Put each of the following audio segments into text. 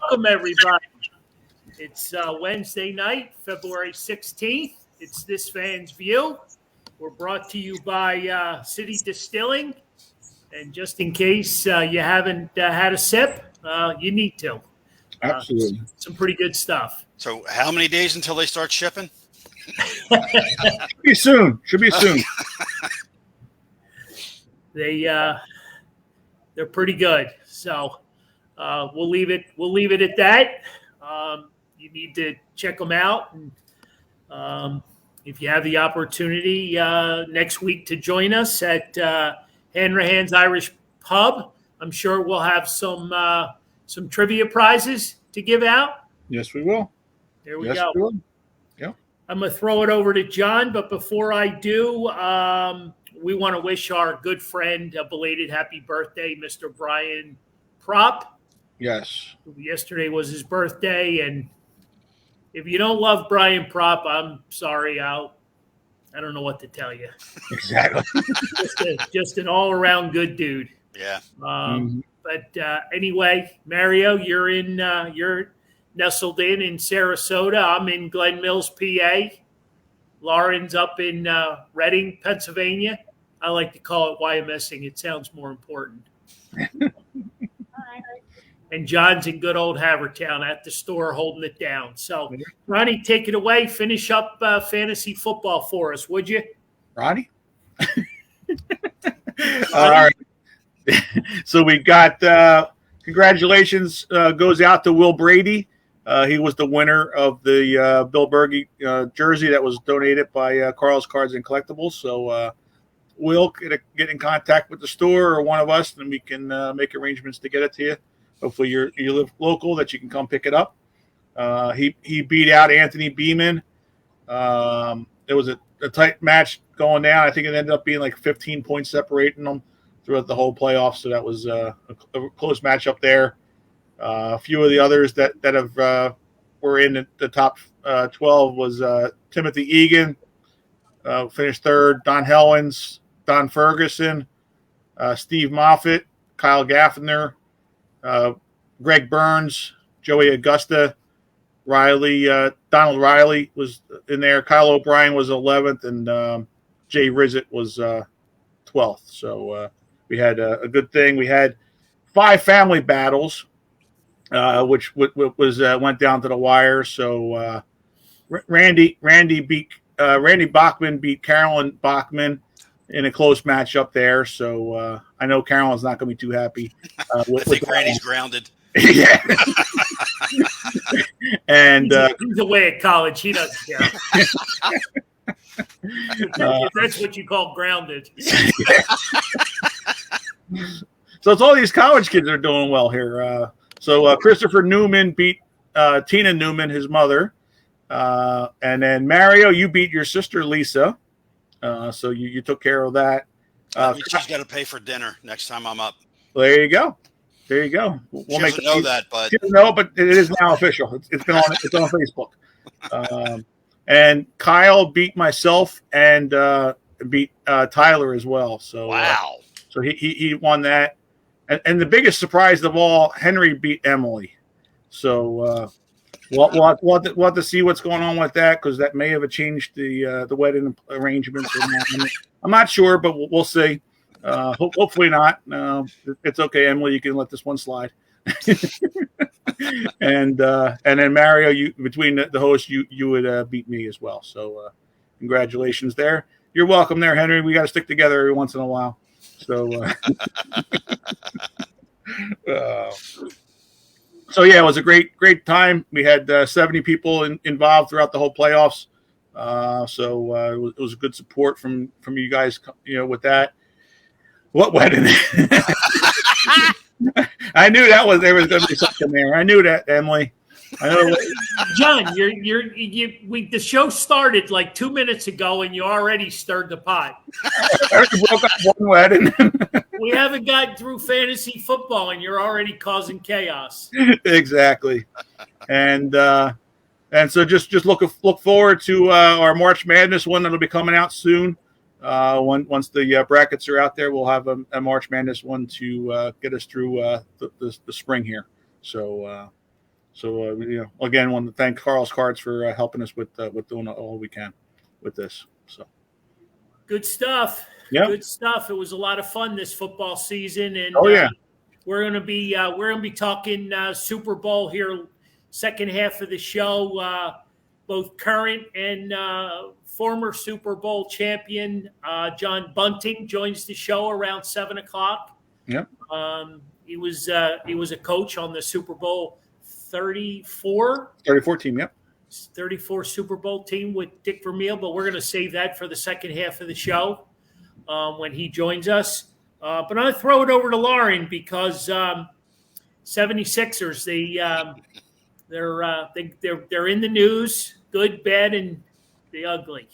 Welcome, everybody. It's Wednesday night, February 16th. It's This Fan's View. We're brought to you by City Distilling. And just in case you haven't had a sip, you need to. Absolutely. Some pretty good stuff. So how many days until they start shipping? Should be soon. They're pretty good. So we'll leave it at that. You need to check them out, and if you have the opportunity next week to join us at Hanrahan's Irish Pub, I'm sure we'll have some trivia prizes to give out. Yes, we will. There we go. We will. Yeah. I'm going to throw it over to John, but before I do, we want to wish our good friend a belated happy birthday, Mr. Brian Prop. Yes. Yesterday was his birthday, and if you don't love Brian Prop, I'm sorry. I don't know what to tell you. Exactly. just an all-around good dude. Yeah. But anyway, Mario, you're nestled in Sarasota. I'm in Glen Mills, PA. Lauren's up in Reading, Pennsylvania. I like to call it YMSing. It sounds more important. And John's in good old Havertown at the store holding it down. So, Ronnie, take it away. Finish up fantasy football for us, would you? Ronnie? All right. So we got congratulations goes out to Will Brady. He was the winner of the Bill Berge jersey that was donated by Carl's Cards and Collectibles. So Will, get in contact with the store or one of us, and we can make arrangements to get it to you. Hopefully you live local that you can come pick it up. He beat out Anthony Beeman. It was a tight match going down. I think it ended up being like 15 points separating them throughout the whole playoffs. So that was a close matchup there. A few of the others that have were in the top 12 was Timothy Egan, finished third. Don Hellens, Don Ferguson, Steve Moffitt, Kyle Gaffner, Greg Burns, Joey Augusta, Donald Riley was in there. Kyle O'Brien was 11th, and Jay Rizzett was 12th. So we had a good thing. We had 5 family battles, which was went down to the wire. So Randy Bachman beat Carolyn Bachman in a close matchup there. So I know Carolyn's not going to be too happy. I think Randy's grounded. Yeah. And he's away at college. He doesn't care. If that's what you call grounded. So it's all these college kids that are doing well here. So Christopher Newman beat Tina Newman, his mother. And then Mario, you beat your sister Lisa. So you took care of that. She's got to pay for dinner next time I'm up. There you go. We'll She make doesn't know that, but she doesn't know, but it is now official. It's been on. It's on Facebook. And Kyle beat myself and beat Tyler as well. So wow. So he won that. And the biggest surprise of all, Henry beat Emily. So we'll have to see what's going on with that, because that may have changed the wedding arrangements. I'm not sure, but we'll see. Hopefully not. It's okay, Emily. You can let this one slide. And then Mario, you between the hosts, you would beat me as well. So congratulations there. You're welcome there, Henry. We got to stick together every once in a while. So so yeah, it was a great time. We had 70 people involved throughout the whole playoffs. So it was good support from you guys, with that. What wedding? I knew there was going to be something there. I knew that, Emily. I know. John, the show started like 2 minutes ago, and you already stirred the pot. I broke up one wedding. We haven't gotten through fantasy football, and you're already causing chaos. Exactly. And so just look forward to our March Madness one that'll be coming out soon. Once the brackets are out there, we'll have a March Madness one to get us through the spring here. So So again, want to thank Carl's Cards for helping us with doing all we can with this. So Good stuff. Yeah. Good stuff. It was a lot of fun this football season, and we're gonna be talking Super Bowl here, second half of the show. Both current and former Super Bowl champion John Bunting joins the show around 7:00. Yep. He was a coach on the Super Bowl 34 team. Yep. 34 Super Bowl team with Dick Vermeil, but we're going to save that for the second half of the show when he joins us. But I'm going to throw it over to Lauren because 76ers, they're in the news, good, bad, and the ugly.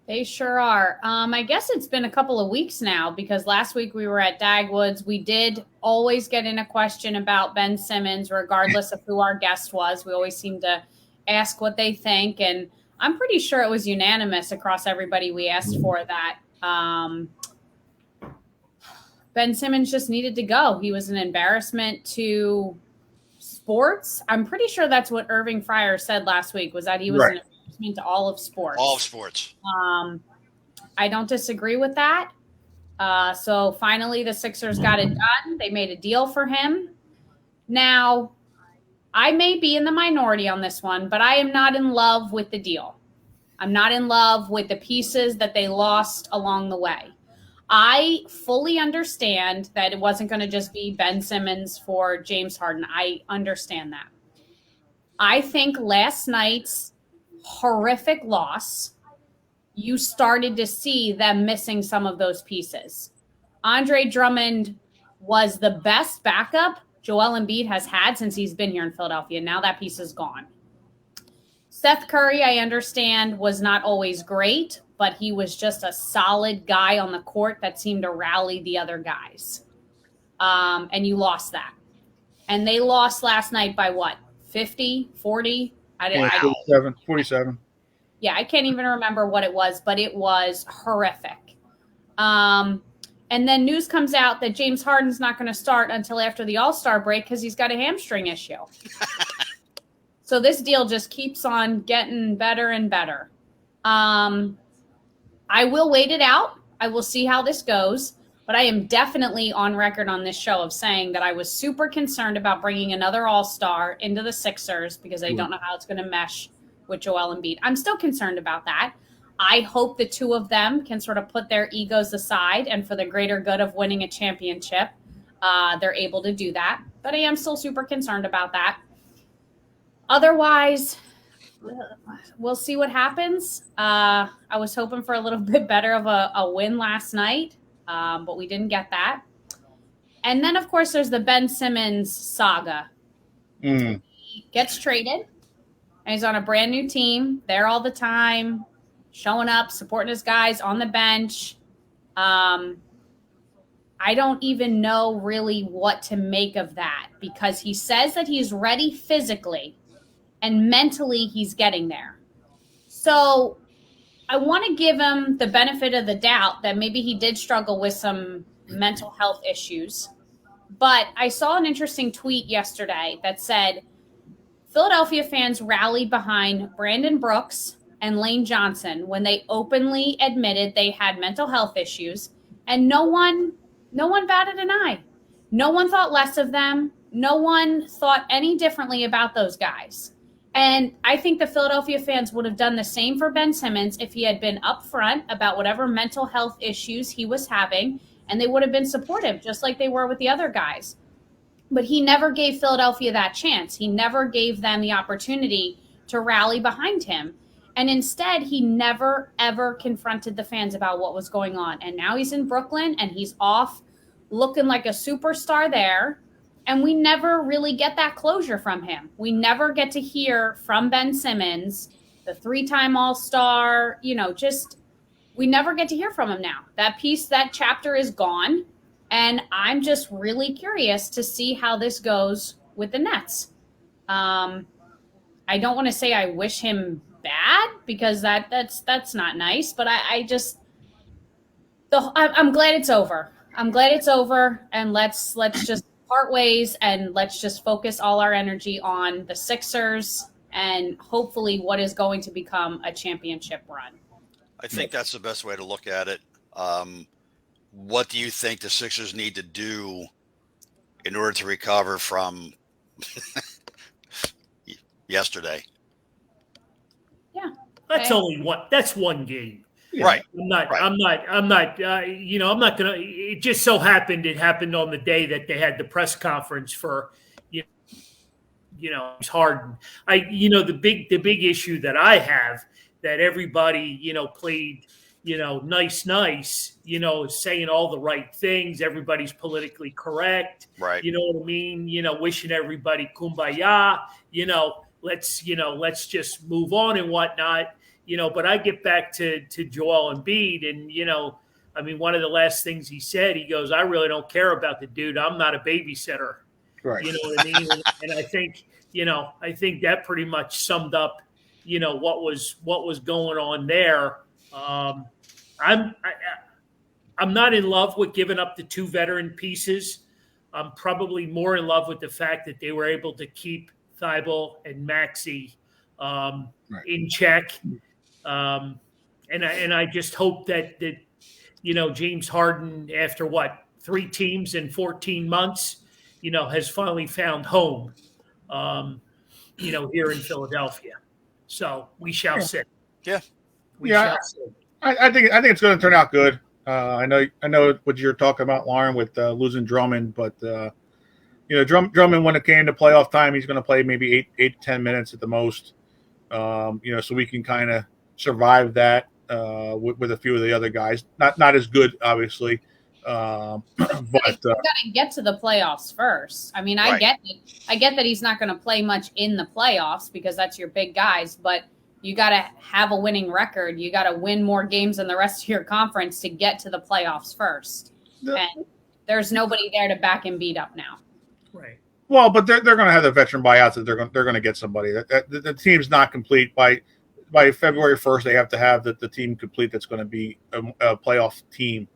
They sure are. I guess it's been a couple of weeks now because last week we were at Dagwoods. We did always get in a question about Ben Simmons, regardless of who our guest was. We always seem to ask what they think. And I'm pretty sure it was unanimous across everybody we asked for that Ben Simmons just needed to go. He was an embarrassment to sports. I'm pretty sure that's what Irving Fryer said last week, was that he was an to all of sports. All of sports. I don't disagree with that. So finally the Sixers got it done. They made a deal for him. Now, I may be in the minority on this one, but I am not in love with the deal. I'm not in love with the pieces that they lost along the way. I fully understand that it wasn't going to just be Ben Simmons for James Harden. I understand that. I think last night's horrific loss, you started to see them missing some of those pieces. Andre Drummond was the best backup Joel Embiid has had since he's been here in Philadelphia. Now that piece is gone. Seth Curry, I understand, was not always great, but he was just a solid guy on the court that seemed to rally the other guys. And you lost that. And they lost last night by what? 50, 40? 47. Yeah, I can't even remember what it was, but it was horrific. And then news comes out that James Harden's not going to start until after the All-Star break because he's got a hamstring issue. So this deal just keeps on getting better and better. I will wait it out. I will see how this goes. But I am definitely on record on this show of saying that I was super concerned about bringing another All-Star into the Sixers because I don't know how it's going to mesh with Joel Embiid. I'm still concerned about that. I hope the two of them can sort of put their egos aside, and for the greater good of winning a championship, they're able to do that. But I am still super concerned about that. Otherwise, we'll see what happens. I was hoping for a little bit better of a win last night. But we didn't get that. And then, of course, there's the Ben Simmons saga. He gets traded, and he's on a brand new team, there all the time, showing up, supporting his guys on the bench. I don't even know really what to make of that because he says that he's ready physically and mentally he's getting there. So I want to give him the benefit of the doubt that maybe he did struggle with some mental health issues. But I saw an interesting tweet yesterday that said Philadelphia fans rallied behind Brandon Brooks and Lane Johnson when they openly admitted they had mental health issues, and no one batted an eye. No one thought less of them. No one thought any differently about those guys. And I think the Philadelphia fans would have done the same for Ben Simmons if he had been upfront about whatever mental health issues he was having, and they would have been supportive, just like they were with the other guys. But he never gave Philadelphia that chance. He never gave them the opportunity to rally behind him. And instead, he never, ever confronted the fans about what was going on. And now he's in Brooklyn, and he's off looking like a superstar there. And we never really get that closure from him. We never get to hear from Ben Simmons, the three-time All-Star, we never get to hear from him now. That chapter is gone. And I'm just really curious to see how this goes with the Nets. I don't want to say I wish him bad because that's not nice, but I'm glad it's over. I'm glad it's over, and let's just part ways and let's just focus all our energy on the Sixers and hopefully what is going to become a championship run. I think that's the best way to look at it. What do you think the Sixers need to do in order to recover from yesterday? Yeah. That's Okay. only one. That's one game. Right. I'm not. Right. I'm not. I'm not. I'm not gonna. It just so happened. It happened on the day that they had the press conference for, it's Harden. The big issue that I have that everybody played nice, saying all the right things. Everybody's politically correct. Right. You know what I mean? Wishing everybody kumbaya. Let's just move on and whatnot. But I get back to Joel Embiid, and one of the last things he said, he goes, "I really don't care about the dude. I'm not a babysitter." Right. You know what I mean? And I think that pretty much summed up, what was going on there. I'm not in love with giving up the two veteran pieces. I'm probably more in love with the fact that they were able to keep Thibault and Maxey in check. And I just hope that James Harden, after 3 teams in 14 months, has finally found home, here in Philadelphia. So we shall see. Yeah. We shall see. I think it's going to turn out good. I know what you're talking about, Lauren, with losing Drummond, but Drummond, when it came to playoff time, he's going to play maybe 8 to 10 minutes at the most. So we can kind of survive that with a few of the other guys. Not as good, obviously, but you got to get to the playoffs first. I mean, I get that he's not going to play much in the playoffs because that's your big guys, but you got to have a winning record. You got to win more games than the rest of your conference to get to the playoffs first. And there's nobody there to back Embiid up now. Right. Well, but they're going to have the veteran buyouts that they're going to get somebody. The team's not complete by February 1st. They have to have the team complete. That's going to be a playoff team.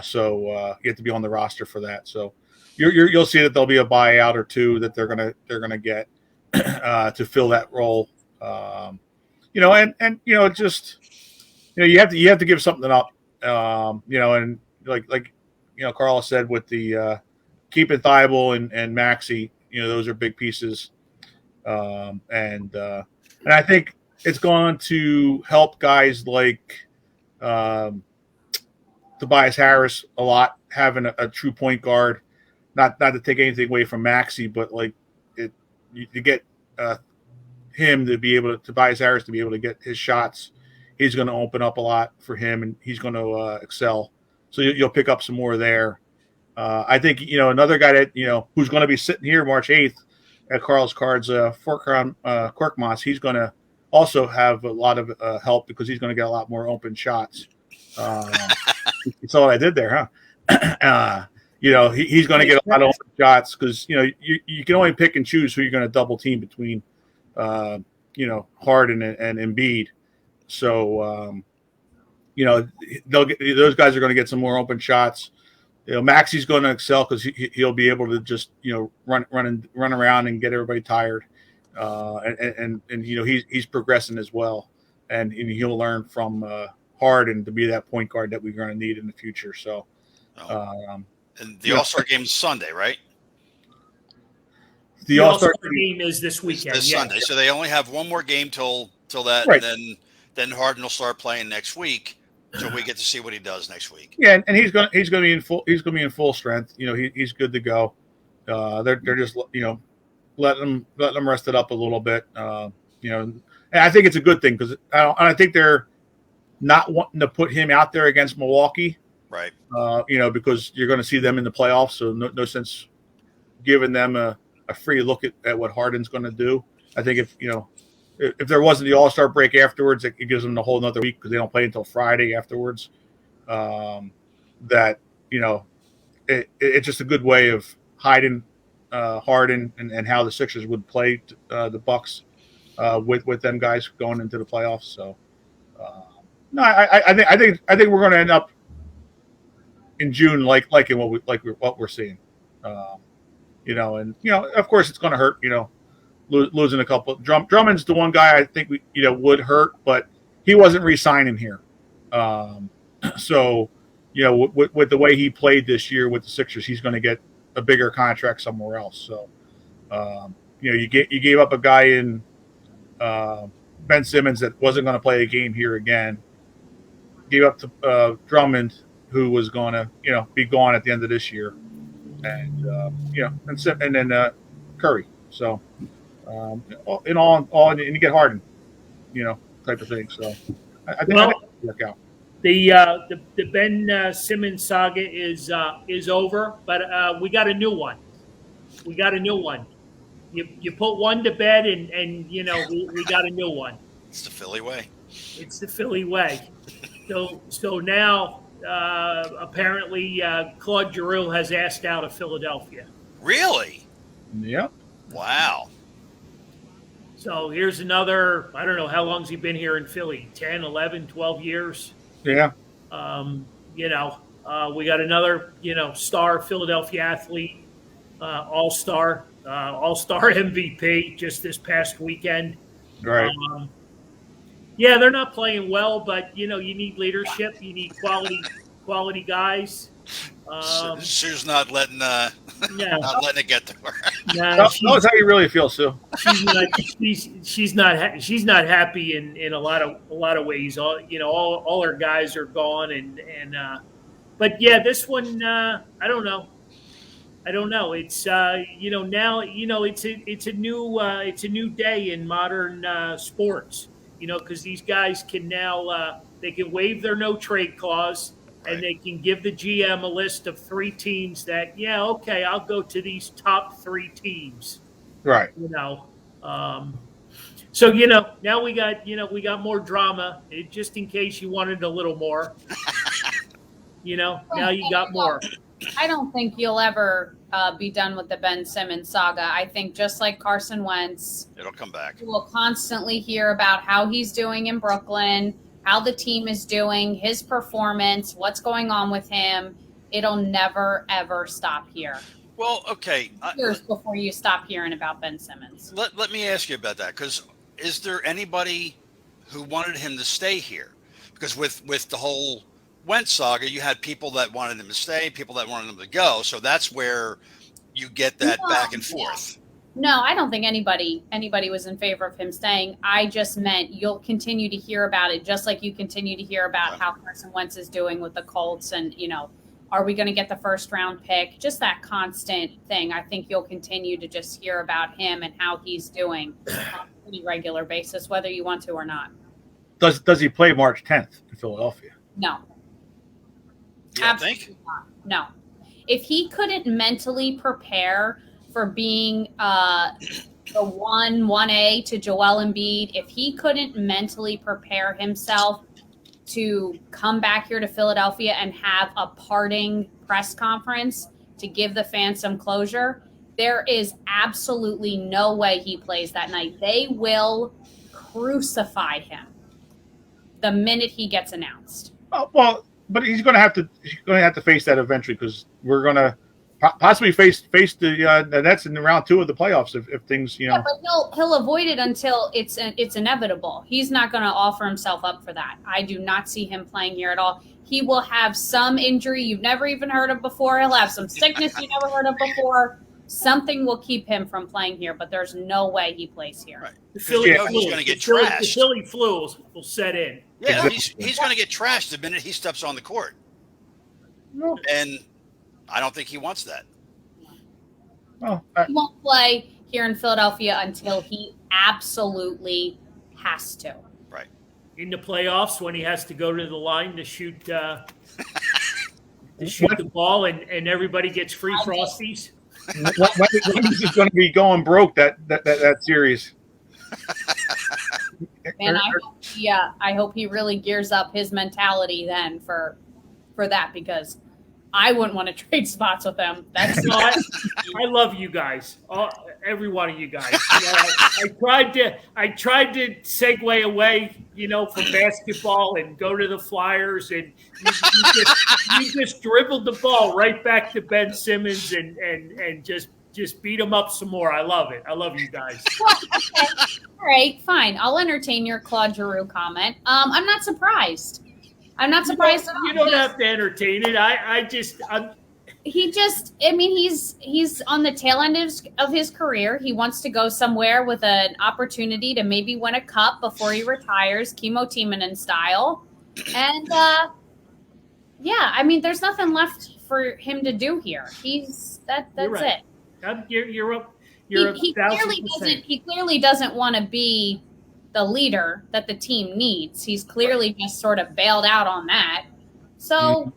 So you have to be on the roster for that. So you'll see that there'll be a buyout or two that they're going to get to fill that role. It's just you have to give something up. And like Carl said with the keeping Thibault and Maxey, those are big pieces. And I think it's going to help guys like Tobias Harris a lot, having a true point guard. Not to take anything away from Maxey, but to get him to be able to, Tobias Harris to be able to get his shots, he's going to open up a lot for him, and he's going to excel. So you'll pick up some more there. I think another guy that who's going to be sitting here March 8th at Carl's Cards, Furkan Korkmaz. He's going to also have a lot of help because he's going to get a lot more open shots. You saw what I did there, huh? He's going to get a lot of open shots because you can only pick and choose who you're going to double team between Harden and Embiid. So those guys are going to get some more open shots. Maxey's going to excel because he'll be able to just run around and get everybody tired, and he's progressing as well, and he'll learn from Harden to be that point guard that we're going to need in the future. So, and the All-Star game is Sunday, right? The All-Star game is this weekend. This Sunday, so they only have one more game till that, right. And then Harden will start playing next week. So we get to see what he does next week. Yeah, and he's going to be in full strength. He's good to go. They're just letting them rest it up a little bit. And I think it's a good thing because I think they're not wanting to put him out there against Milwaukee, right? Because you're going to see them in the playoffs, so no sense giving them a free look at what Harden's going to do. I think if there wasn't the All-Star break afterwards, it gives them a whole another week because they don't play until Friday afterwards. It's just a good way of hiding Harden and how the Sixers would play the Bucks with them guys going into the playoffs. So, I think we're going to end up in June liking what we're seeing. And of course it's going to hurt. Losing a couple. Drummond's the one guy I think would hurt, but he wasn't re-signing here. So with the way he played this year with the Sixers, he's going to get a bigger contract somewhere else. So you gave up a guy in Ben Simmons that wasn't going to play a game here again. Gave up to Drummond, who was going to be gone at the end of this year, and and then Curry. So in all, and you get Harden, type of thing. So I think it'll work out. The Ben Simmons saga is over, but we got a new one. You put one to bed, and we got a new one. It's the Philly way. It's the Philly way. So now apparently Claude Giroux has asked out of Philadelphia. Really? Yep. Wow. So here's another, I don't know, how long's he been here in Philly? 10, 11, 12 years? Yeah. We got another, star Philadelphia athlete, all-star MVP just this past weekend. Right. Yeah, they're not playing well, but, you need leadership. You need quality guys. Sue's not letting not letting it get to her. No, tell us how you really feel, Sue. She's not happy in a lot of ways. All her guys are gone, and but yeah, this one I don't know. It's now it's a new day in modern sports. Because these guys can now they can waive their no trade clause. Right. And they can give the GM a list of 3 teams that, okay, I'll go to these top 3 teams. Right. So now we got more drama. Just in case you wanted a little more. Now you got more. I don't think you'll ever be done with the Ben Simmons saga. I think just like Carson Wentz, It'll come back. we'll constantly hear about how he's doing in Brooklyn, how the team is doing, his performance, what's going on with him. It'll never, ever stop here. Well, okay. Years before you stop hearing about Ben Simmons. Let me ask you about that, because is there anybody who wanted him to stay here? Because with the whole Wentz saga, you had people that wanted him to stay, people that wanted him to go. So that's where you get that back and forth. No, I don't think anybody was in favor of him staying. I just meant you'll continue to hear about it, just like you continue to hear about how Carson Wentz is doing with the Colts, and are we going to get the first round pick? Just that constant thing. I think you'll continue to just hear about him and how he's doing on a pretty regular basis, whether you want to or not. Does he play March 10th in Philadelphia? No. You don't think? Not. No. If he couldn't mentally prepare for being the 1A to Joel Embiid, if he couldn't mentally prepare himself to come back here to Philadelphia and have a parting press conference to give the fans some closure, there is absolutely no way he plays that night. They will crucify him the minute he gets announced. Oh, well, but he's going to have to face that eventually, because we're going to possibly face the Nets in round 2 of the playoffs if things Yeah, but he'll avoid it until it's inevitable. He's not going to offer himself up for that. I do not see him playing here at all. He will have some injury you've never even heard of before. He'll have some sickness you never heard of before. Something will keep him from playing here, but there's no way he plays here. Right. The Philly He's flu. going to get The trashed. Philly flu will set in. Yeah, he's going to get trashed the minute he steps on the court. No. And I don't think he wants that. He won't play here in Philadelphia until he absolutely has to. Right. In the playoffs, when he has to go to the line to shoot the ball, and everybody gets free frosties. when is he going to be going broke that series? And I hope he really gears up his mentality then for that, because I wouldn't want to trade spots with them. That's not. I love you guys, every one of you guys. I tried to segue away, from basketball and go to the Flyers, and you just dribbled the ball right back to Ben Simmons and just just beat them up some more. I love it. I love you guys. Well, okay. All right, fine. I'll entertain your Claude Giroux comment. I'm not surprised. I'm not surprised at all. You don't have to entertain it. I'm He's on the tail end of his career. He wants to go somewhere with an opportunity to maybe win a cup before he retires, Kimmo Timonen style. And there's nothing left for him to do here. That's right. it. He clearly doesn't want to be the leader that the team needs. He's clearly just sort of bailed out on that. So,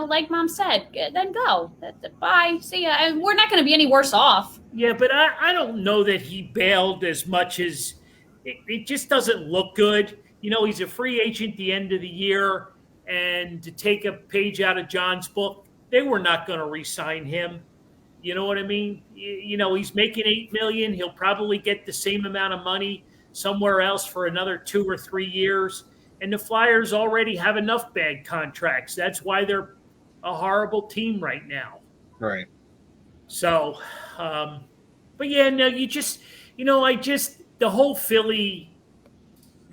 like Mom said, then go. Bye. See ya. And we're not going to be any worse off. Yeah, but I don't know that he bailed as much as it just doesn't look good. He's a free agent at the end of the year, and to take a page out of John's book, they were not going to re-sign him. You know what I mean? He's making $8 million. He'll probably get the same amount of money somewhere else for another 2 or 3 years. And the Flyers already have enough bad contracts. That's why they're a horrible team right now. Right. So, but yeah, no, the whole Philly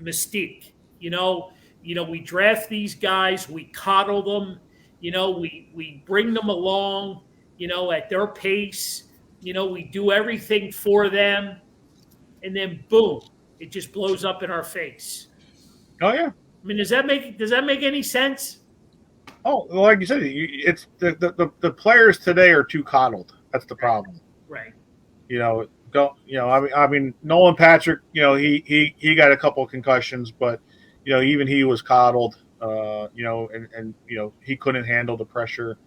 mystique, we draft these guys, we coddle them, we bring them along, at their pace, we do everything for them. And then boom, it just blows up in our face. Oh yeah. I mean, does that make any sense? Oh, well, like you said, it's the players today are too coddled. That's the problem. Right. I mean, Nolan Patrick, he got a couple of concussions, but even he was coddled. And he couldn't handle the pressure.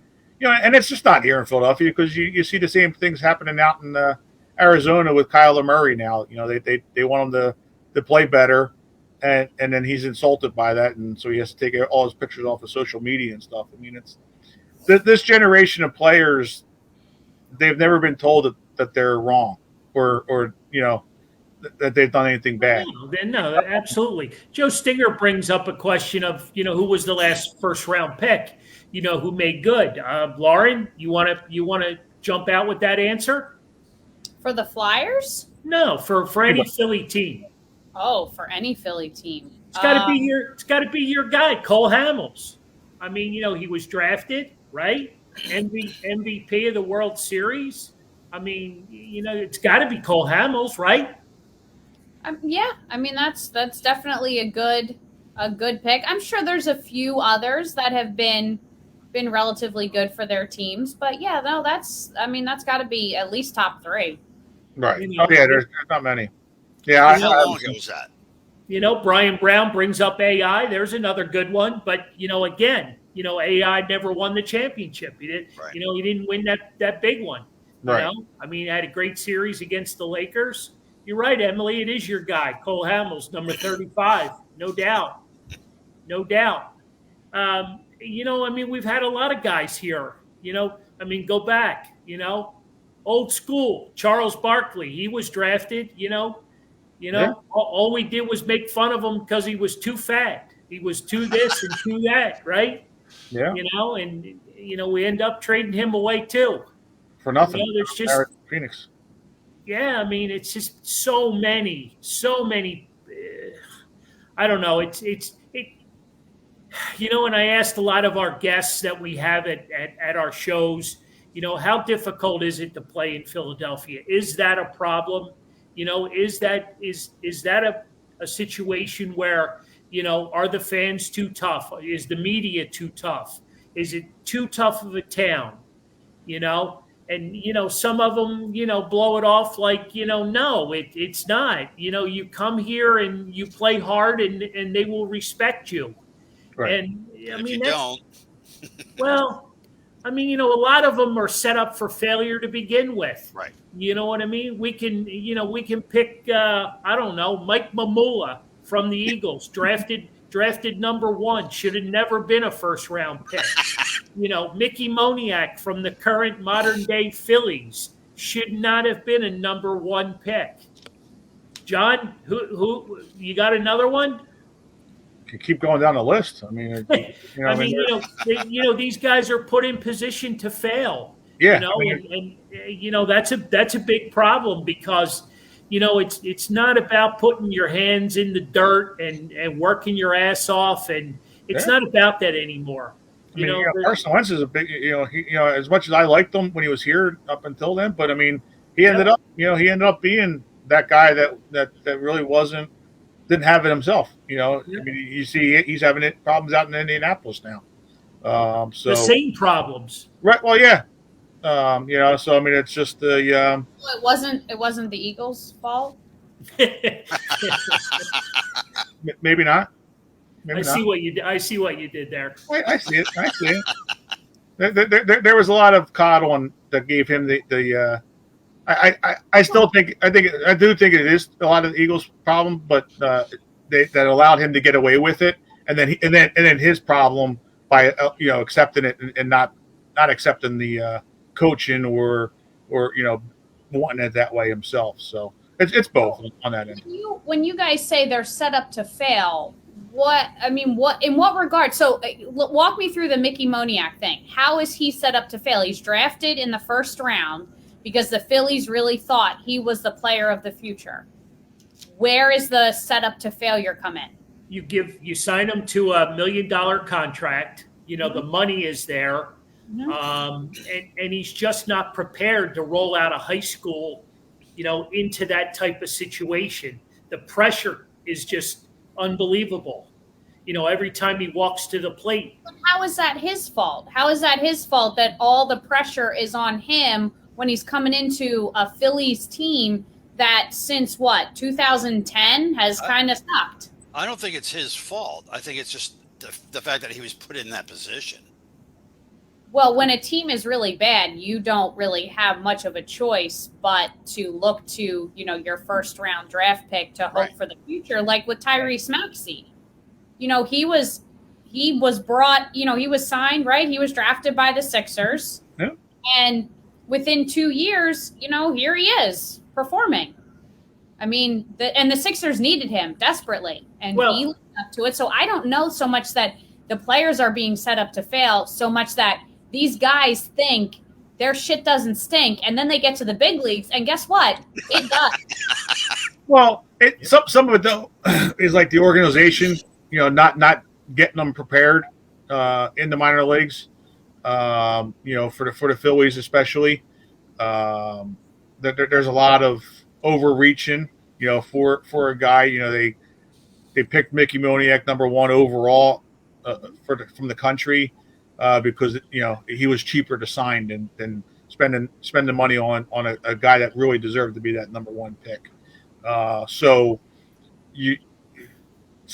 And it's just not here in Philadelphia because you see the same things happening out in Arizona with Kyler Murray now. They want him to play better. And then he's insulted by that, and so he has to take all his pictures off of social media and stuff. I mean, it's this generation of players, they've never been told that they're wrong or that they've done anything bad. No, absolutely. Joe Stinger brings up a question of who was the last first round pick, who made good. Lauren, you want to jump out with that answer for the Flyers? No, for any Philly team. Oh, for any Philly team. It's got to be your guy, Cole Hamels. I mean, he was drafted, right? MVP of the World Series. I mean, it's got to be Cole Hamels, right? Yeah. I mean, that's definitely a good pick. I'm sure there's a few others that have been relatively good for their teams, but yeah, no, that's got to be at least top 3. Right. Oh yeah, there's not many. Yeah, how long ago was that? Brian Brown brings up AI. There's another good one, but again, AI never won the championship. He didn't. Right. He didn't win that big one. Right. I mean, had a great series against the Lakers. You're right, Emily. It is your guy, Cole Hamels, number 35, no doubt. I mean, we've had a lot of guys here. Go back. Old school, Charles Barkley. He was drafted. Yeah. All we did was make fun of him because he was too fat. He was too this and too that, right? Yeah. And we end up trading him away too. For nothing. There's just Phoenix. Yeah, I mean, it's just so many. I don't know. And I asked a lot of our guests that we have at our shows, how difficult is it to play in Philadelphia? Is that a problem? Is that a situation where, are the fans too tough? Is the media too tough? Is it too tough of a town? And, some of them, blow it off like, no, it's not. You come here and you play hard and they will respect you. Right. And I If mean, you don't. well, I mean, a lot of them are set up for failure to begin with. Right. You know what I mean? We can pick, I don't know, Mike Mamula from the Eagles, drafted number 1, should have never been a first round pick. Mickey Moniak from the current modern day Phillies should not have been a number 1 pick. John, who you got another one? Can keep going down the list. I mean, these guys are put in position to fail. Yeah, You know, I mean, and you know that's a big problem because you know it's not about putting your hands in the dirt and working your ass off, and it's yeah. not about that anymore. I You mean, know, Carson Wentz is a big, as much as I liked him when he was here up until then, but I mean, he ended Yep. up, he ended up being that guy that really didn't have it himself. I Yep. mean, you see, he's having problems out in Indianapolis now. The So same problems. right, well, yeah, so I mean, it's just the Well, it wasn't the Eagles' fault. maybe not, I maybe see not. what you did. I see what you did there. I see it. I see it. There was a lot of coddling that gave him the. I still think I do think it is a lot of the Eagles' problem, but that allowed him to get away with it, and then his problem by accepting it and not accepting the coaching or wanting it that way himself. So it's both on that end. When you guys say they're set up to fail, what in what regard? So walk me through the Mickey Moniak thing. How is he set up to fail? He's drafted in the first round because the Phillies really thought he was the player of the future. Where is the setup to failure come in? You sign him to $1 million contract. You know, the money is there. And he's just not prepared to roll out of high school, into that type of situation. The pressure is just unbelievable. Every time he walks to the plate. But how is that his fault? How is that his fault that all the pressure is on him when he's coming into a Phillies team that since 2010 has kind of sucked? I don't think it's his fault. I think it's just the fact that he was put in that position. Well, when a team is really bad, you don't really have much of a choice but to look to, your first round draft pick to hope for the future, like with Tyrese Maxey. He was brought, he was signed, right? He was drafted by the Sixers. Yeah. And within 2 years, here he is performing. I mean, the Sixers needed him desperately, and he lived up to it. So I don't know so much that the players are being set up to fail, so much that these guys think their shit doesn't stink, and then they get to the big leagues, and guess what? It does. Well, some of it though is like the organization, not getting them prepared in the minor leagues. For the Phillies especially, there's a lot of overreaching. For a guy, they picked Mickey Moniak number 1 overall from the country because he was cheaper to sign than spending money on a guy that really deserved to be that number 1 pick. So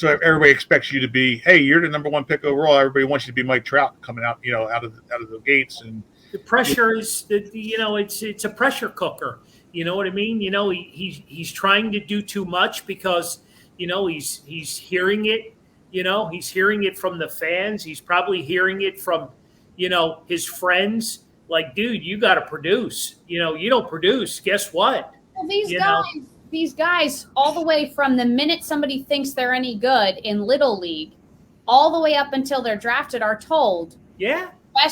everybody expects you to be, hey, you're the number 1 pick overall. Everybody wants you to be Mike Trout coming out, out of the gates. And the pressure is that it's a pressure cooker. You know what I mean? He's trying to do too much because he's hearing it. He's hearing it from the fans. He's probably hearing it from his friends. Like, dude, you got to produce. You don't produce. Guess what? Well, these guys, all the way from the minute somebody thinks they're any good in Little League, all the way up until they're drafted, are told, yeah,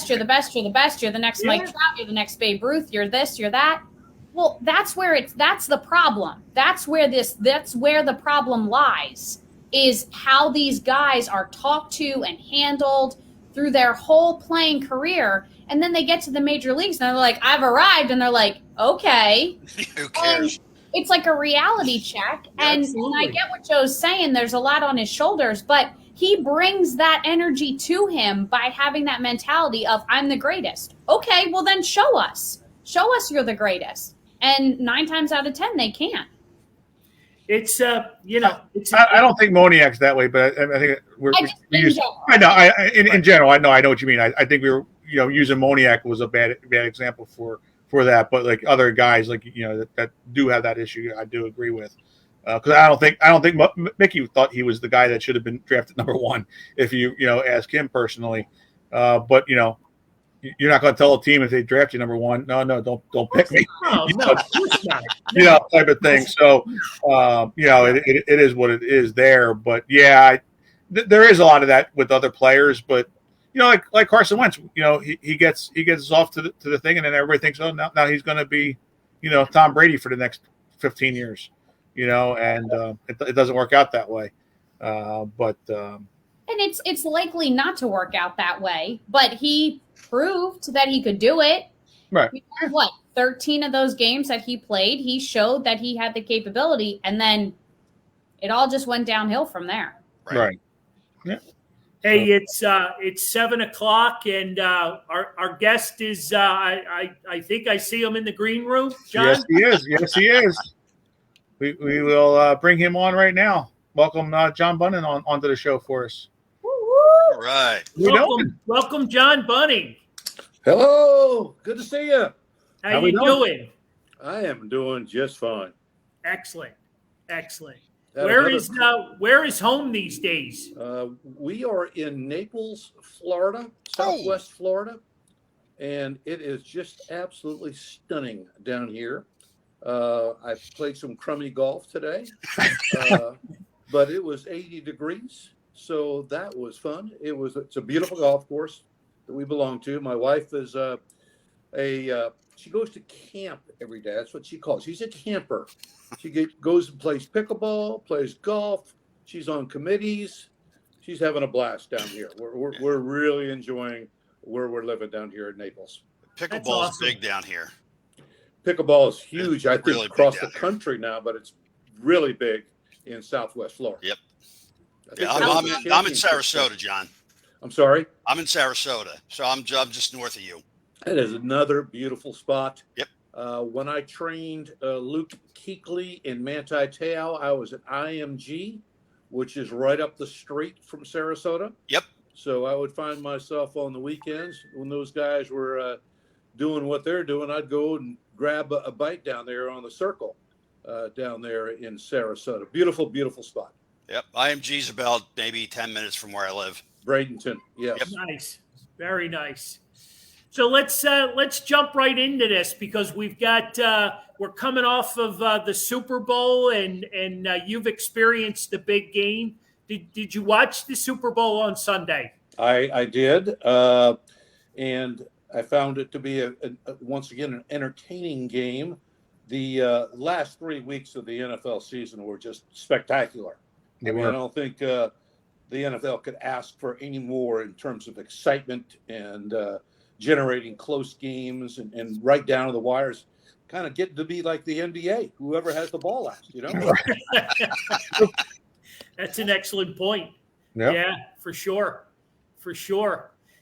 you're the best, you're the best, you're the next Mike Trout, you're the next Babe Ruth, you're this, you're that. Well, that's the problem. That's where the problem lies, is how these guys are talked to and handled through their whole playing career. And then they get to the major leagues and they're like, I've arrived. And they're like, okay. Who cares? And it's like a reality check. And I get what Joe's saying. There's a lot on his shoulders, but he brings that energy to him by having that mentality of, I'm the greatest. Okay, well then show us. Show us you're the greatest. And 9 times out of 10, they can't. It's I don't think Moniak's that way, but I think in general, I know what you mean. I think we were, using Moniak was a bad example for that, but like other guys, like that do have that issue, I do agree with. Because I don't think Mickey thought he was the guy that should have been drafted number 1. If you ask him personally, but you're not going to tell a team if they draft you number 1. No, don't pick me. No, of course not. Type of thing. So, it is what it is there. But yeah, there is a lot of that with other players. But like Carson Wentz, he gets us off to the thing, and then everybody thinks, oh, now he's going to be, Tom Brady for the next 15 years, and it doesn't work out that way. But and it's likely not to work out that way, but he proved that he could do it. Right. 13 of those games that he played, he showed that he had the capability, and then it all just went downhill from there. Right. Yeah. Hey, it's 7:00, and our guest is I think I see him in the green room. John? Yes, he is. Yes, he is. We will bring him on right now. Welcome John Bunning onto the show for us. All right. Welcome, John Bunning. Hello. Good to see you. How you doing? I am doing just fine. Excellent. Had Where is home these days? We are in Naples, Florida, Southwest Florida, and it is just absolutely stunning down here. I played some crummy golf today, but it was 80 degrees, so that was fun. It's a beautiful golf course that we belong to. My wife is she goes to camp every day. That's what she calls. She's a camper. She goes and plays pickleball, plays golf. She's on committees. She's having a blast down here. We're really enjoying where we're living down here in Naples. Pickleball is big down here. Pickleball is huge. I think really across big the down here. country now, but it's really big in Southwest Florida. Yep. I think Yeah, there was I'm a in championship Sarasota, there. John. I'm sorry. I'm in Sarasota, so I'm just north of you. It is another beautiful spot. Yep. When I trained Luke Kuechly in Manti Te'o, I was at IMG, which is right up the street from Sarasota. Yep. So I would find myself on the weekends when those guys were doing what they're doing. I'd go and grab a bite down there on the circle down there in Sarasota. Beautiful, beautiful spot. Yep. IMG's about maybe 10 minutes from where I live. Bradenton, yes. Yep. Nice, very nice. So let's jump right into this, because we're coming off of the Super Bowl, and you've experienced the big game. Did you watch the Super Bowl on Sunday? I did, and I found it to be once again an entertaining game. The last 3 weeks of the NFL season were just spectacular. I don't think the NFL could ask for any more in terms of excitement and generating close games and right down to the wires, kind of getting to be like the NBA, whoever has the ball last, That's an excellent point. Yep. Yeah, for sure.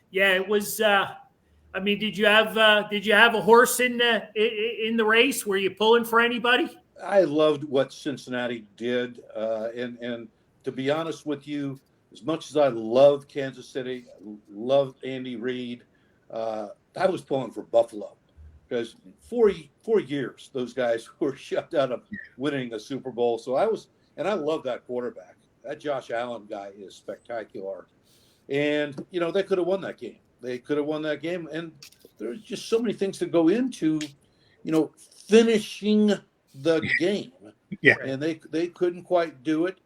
Yeah, it was. Did you have a horse in the race? Were you pulling for anybody? I loved what Cincinnati did, and to be honest with you, as much as I love Kansas City, love Andy Reid, I was pulling for Buffalo, because 4 years those guys were shut out of winning a Super Bowl. So I love that quarterback. That Josh Allen guy is spectacular, and they could have won that game. And there's just so many things to go into, finishing the game. Yeah. And they couldn't quite do it.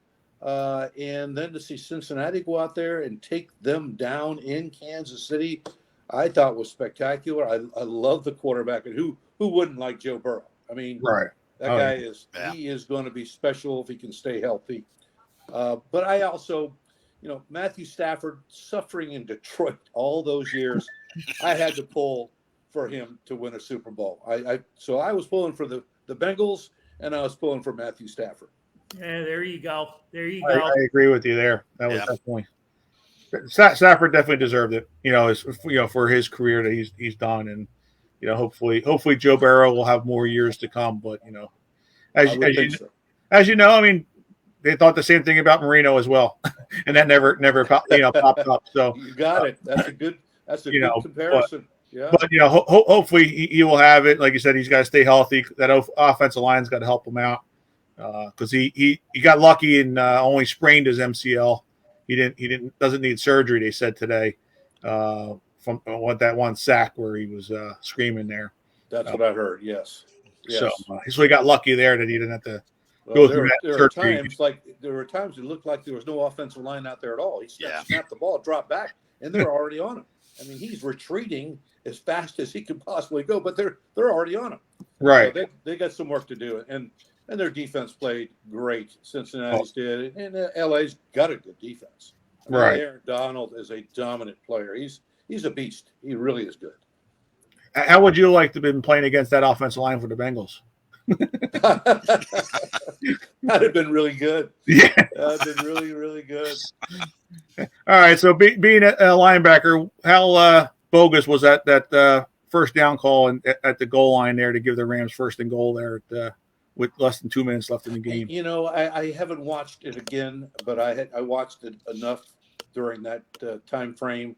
And then to see Cincinnati go out there and take them down in Kansas City, I thought was spectacular. I love the quarterback, and who wouldn't like Joe Burrow? I mean, Right. that guy he is going to be special if he can stay healthy. But I also, Matthew Stafford suffering in Detroit all those years, I had to pull for him to win a Super Bowl. So I was pulling for the Bengals, and I was pulling for Matthew Stafford. Yeah, there you go. I agree with you there. That was definitely Stafford definitely deserved it. For his career that he's done, and hopefully Joe Burrow will have more years to come. But as you know, I mean, they thought the same thing about Marino as well, and that never popped up. So You got it. That's a good comparison. But hopefully he will have it. Like you said, he's got to stay healthy. That offensive line's got to help him out, because he got lucky and only sprained his MCL. He doesn't need surgery, they said today, from that one sack where he was screaming there. That's what I heard. Yes. So he got lucky there that he didn't have to go through that surgery. There were times it looked like there was no offensive line out there at all. He snapped the ball, dropped back, and they're already on him. I mean, he's retreating as fast as he can possibly go, but they're already on him. Right. So they got some work to do, and their defense played great. Cincinnati's did, and LA's got a good defense. I mean, Right. Aaron Donald is a dominant player. He's a beast. He really is good. How would you like to have been playing against that offensive line for the Bengals? That'd have been really good. Yeah. That'd have been really, really good. All right. So being a linebacker, how bogus was that first down call at the goal line there to give the Rams first and goal there with less than 2 minutes left in the game? You know, I haven't watched it again, but I watched it enough during that time frame.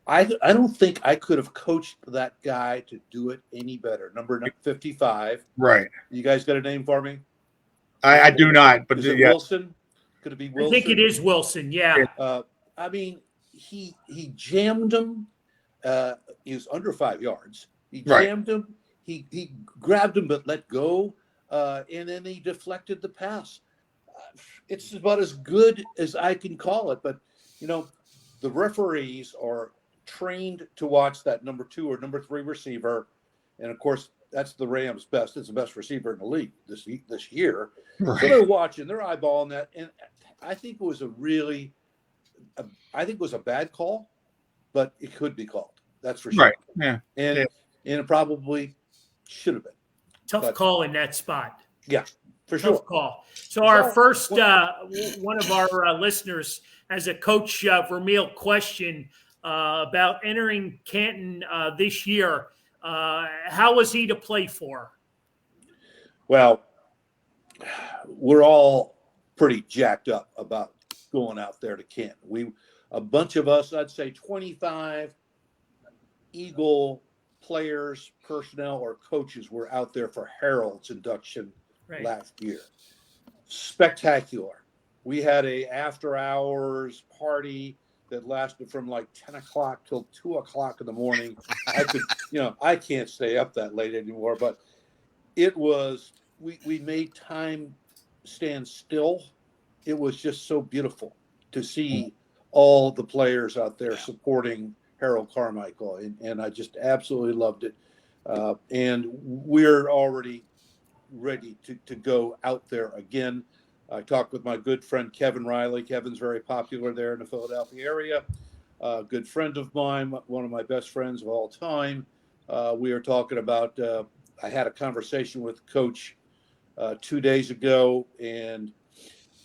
I don't think I could have coached that guy to do it any better. Number 55. Right. You guys got a name for me? I do not, but Is it yeah. Wilson? Could it be Wilson? I think it is Wilson. Yeah. I mean, he jammed him. He was under 5 yards. He Right. jammed him. He grabbed him but let go, and then he deflected the pass. It's about as good as I can call it. But you know, the referees are trained to watch that number 2 or number 3 receiver, and of course that's the Rams' best. It's the best receiver in the league this year. Right. So they're watching, they're eyeballing that, and I think it was a bad call, but it could be called. That's for sure. Right. Yeah. And it probably should have been. Tough But- call in that spot. Yeah, for Tough sure. call. So our So, first one of our listeners has a Coach Vermeil question about entering Canton this year. How was he to play for? Well, we're all pretty jacked up about going out there to Canton. A bunch of us, I'd say 25 Eagle players, personnel, or coaches were out there for Harold's induction Right. last year. Spectacular. We had a after hours party that lasted from like 10 o'clock till 2 o'clock in the morning. I can't stay up that late anymore, but it was, we made time stand still. It was just so beautiful to see all the players out there supporting Harold Carmichael. And I just absolutely loved it. And we're already ready to go out there again. I talked with my good friend Kevin Riley. Kevin's very popular there in the Philadelphia area. A good friend of mine, one of my best friends of all time. We were talking about, I had a conversation with Coach 2 days ago, and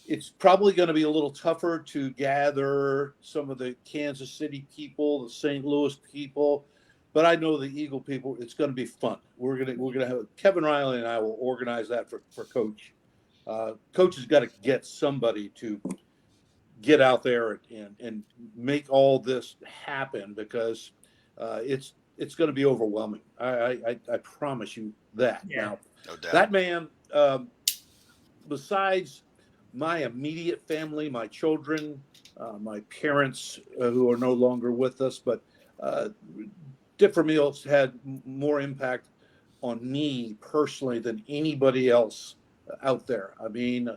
it's probably going to be a little tougher to gather some of the Kansas City people, the St. Louis people, but I know the Eagle people. It's going to be fun. We're gonna have Kevin Riley and I will organize that for Coach. Coach has got to get somebody to get out there and make all this happen, because it's going to be overwhelming. I promise you that. Yeah. Now, No doubt. that man, besides my immediate family, my children, my parents who are no longer with us, but Dick Vermeil's had more impact on me personally than anybody else out there. I mean,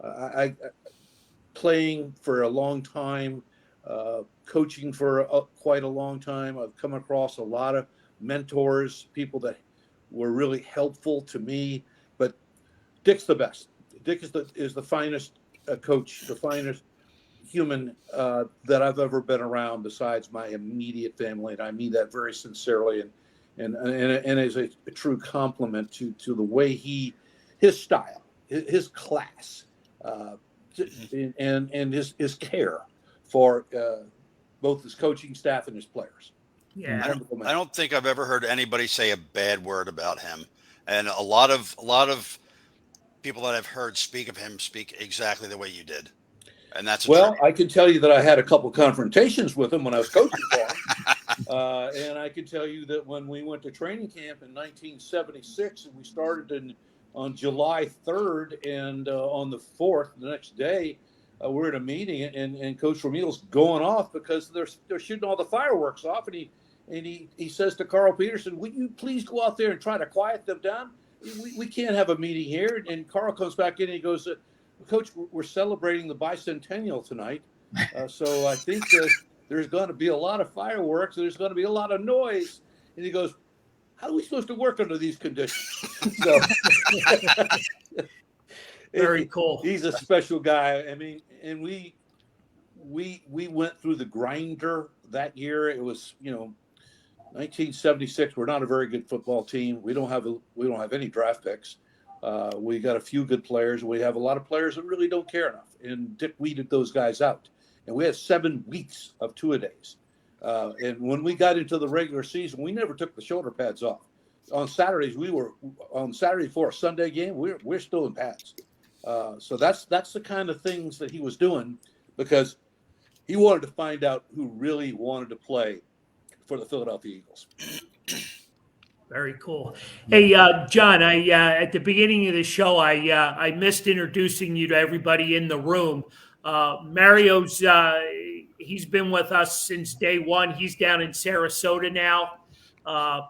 I playing for a long time, coaching for quite a long time. I've come across a lot of mentors, people that were really helpful to me. But Dick's the best. Dick is the finest coach, the finest human that I've ever been around, besides my immediate family, and I mean that very sincerely, and as a true compliment to the way his style, his class, and his care for both his coaching staff and his players. Yeah. I don't think I've ever heard anybody say a bad word about him, and a lot of people that I've heard speak of him speak exactly the way you did, and that's a Well, tribute. I can tell you that I had a couple confrontations with him when I was coaching for him, and I can tell you that when we went to training camp in 1976, and we started on July 3rd, and on the 4th, the next day, we're at a meeting, and Coach Vermeil's going off because they're shooting all the fireworks off, and he says to Carl Peterson, "Would you please go out there and try to quiet them down? We can't have a meeting here." And Carl comes back in and he goes, "Coach, we're celebrating the bicentennial tonight, so I think there's going to be a lot of fireworks. And there's going to be a lot of noise. And he goes, how are we supposed to work under these conditions? So Very cool. He's a special guy. I mean, and we went through the grinder that year. It was, 1976. We're not a very good football team. We don't have any draft picks. We got a few good players. We have a lot of players that really don't care enough. And Dick weeded those guys out. And we had 7 weeks of two-a-days. And when we got into the regular season, we never took the shoulder pads off. On Saturdays, on Saturday for a Sunday game, we're still in pads. So that's the kind of things that he was doing, because he wanted to find out who really wanted to play for the Philadelphia Eagles. Very cool. Hey, John, at the beginning of the show, I missed introducing you to everybody in the room. Mario's he's been with us since day one. He's down in Sarasota now.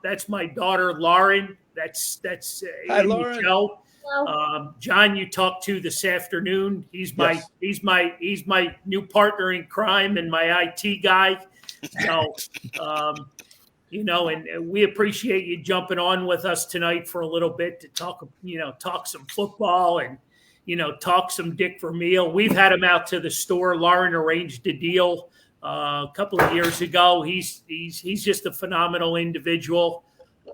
That's my daughter, Lauren. That's Hi, Amy Lauren. Joe. Well, John, you talked to this afternoon. He's my Yes. he's my new partner in crime and my IT guy. So, and we appreciate you jumping on with us tonight for a little bit to talk some football and, talk some Dick Vermeil. We've had him out to the store. Lauren arranged a deal a couple of years ago. He's just a phenomenal individual.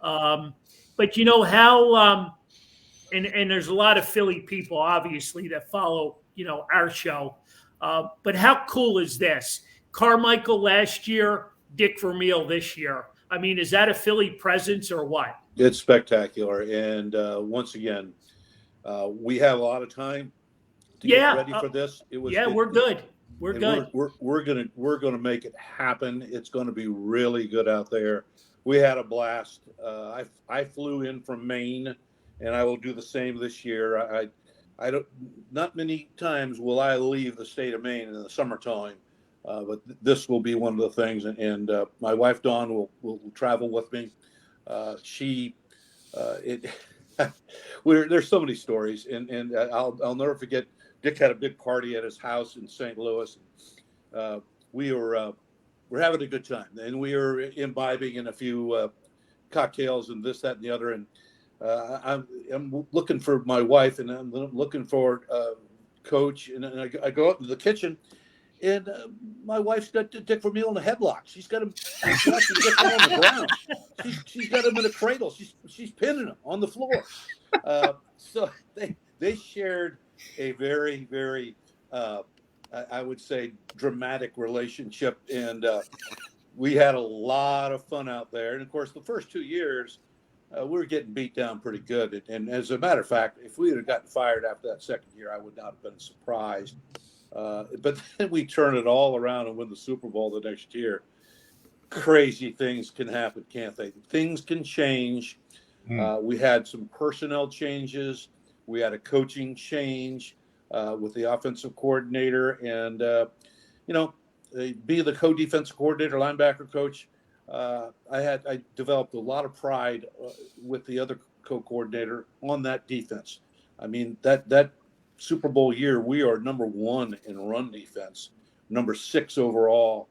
But you know how, and there's a lot of Philly people, obviously, that follow, our show. But how cool is this? Carmichael last year, Dick Vermeil this year. I mean, is that a Philly presence or what? It's spectacular. And once again, we have a lot of time to get ready for this. We're good. We're good. We're gonna make it happen. It's gonna be really good out there. We had a blast. I flew in from Maine, and I will do the same this year. I don't. Not many times will I leave the state of Maine in the summertime, but this will be one of the things. And my wife Dawn will travel with me. There's so many stories, and I'll never forget. Dick had a big party at his house in St. Louis. We're having a good time, and we were imbibing in a few cocktails and this, that, and the other. And I'm looking for my wife, and I'm looking for Coach, and I go up to the kitchen, and my wife's got Dick Vermeil in a headlock. She's got him on the ground. She's got him in a cradle. She's pinning him on the floor. So they shared a very, very, I would say, dramatic relationship, and we had a lot of fun out there. And of course, the first 2 years, we were getting beat down pretty good. And as a matter of fact, if we had gotten fired after that second year, I would not have been surprised. But then we turn it all around and win the Super Bowl the next year. Crazy things can happen, can't they? Things can change. We had some personnel changes. We had a coaching change with the offensive coordinator, and be the co-defensive coordinator, linebacker coach. I developed a lot of pride with the other co-coordinator on that defense. I mean, that Super Bowl year, we are number 1 in run defense, number 6 overall.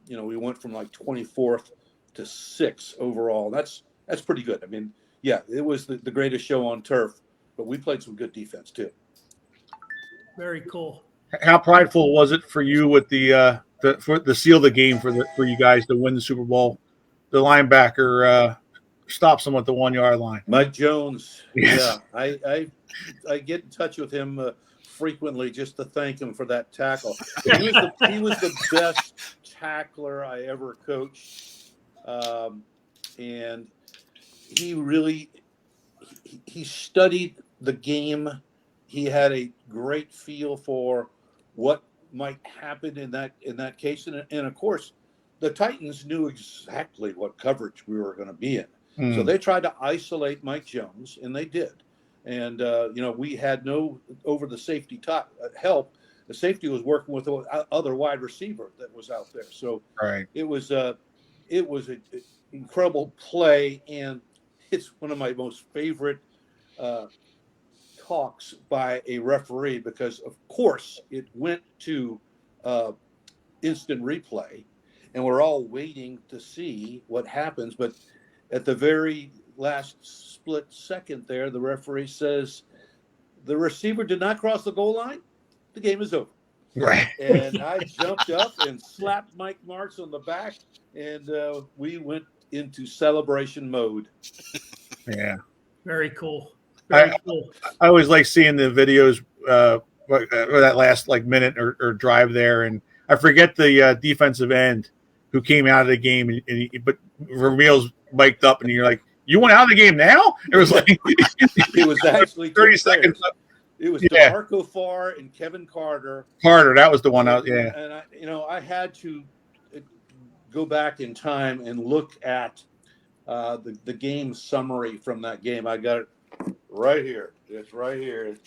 We went from like 24th to 6th overall. That's pretty good. I mean, yeah, it was the greatest show on turf, but we played some good defense too. Very cool. How prideful was it for you with the seal of the game for you guys to win the Super Bowl? The linebacker stops them at the 1 yard line. Mike Jones. Yes. Yeah, I get in touch with him frequently just to thank him for that tackle. He was the best tackler I ever coached, and he studied the game. He had a great feel for what might happen in that case, and of course, the Titans knew exactly what coverage we were going to be in. So they tried to isolate Mike Jones, and they did. And we had no over the safety help. The safety was working with the other wide receiver that was out there. So it was an incredible play, and it's one of my most favorite talks by a referee, because of course it went to instant replay, and we're all waiting to see what happens. But at the very last split second there, the referee says the receiver did not cross the goal line. The game is over. Right. And I jumped up and slapped Mike Martz on the back, and we went into celebration mode. Yeah. Very cool. Very cool. I always like seeing the videos or that last like minute or drive there, and I forget the defensive end who came out of the game, but Vermeil's mic'd up, and you're like, "You went out of the game now?" It was like It was actually 30 seconds. It was Yeah. DeMarco Farr and Kevin Carter. Carter, that was the one out. Yeah. And I had to go back in time and look at the game summary from that game. I got it right here. It's right here, and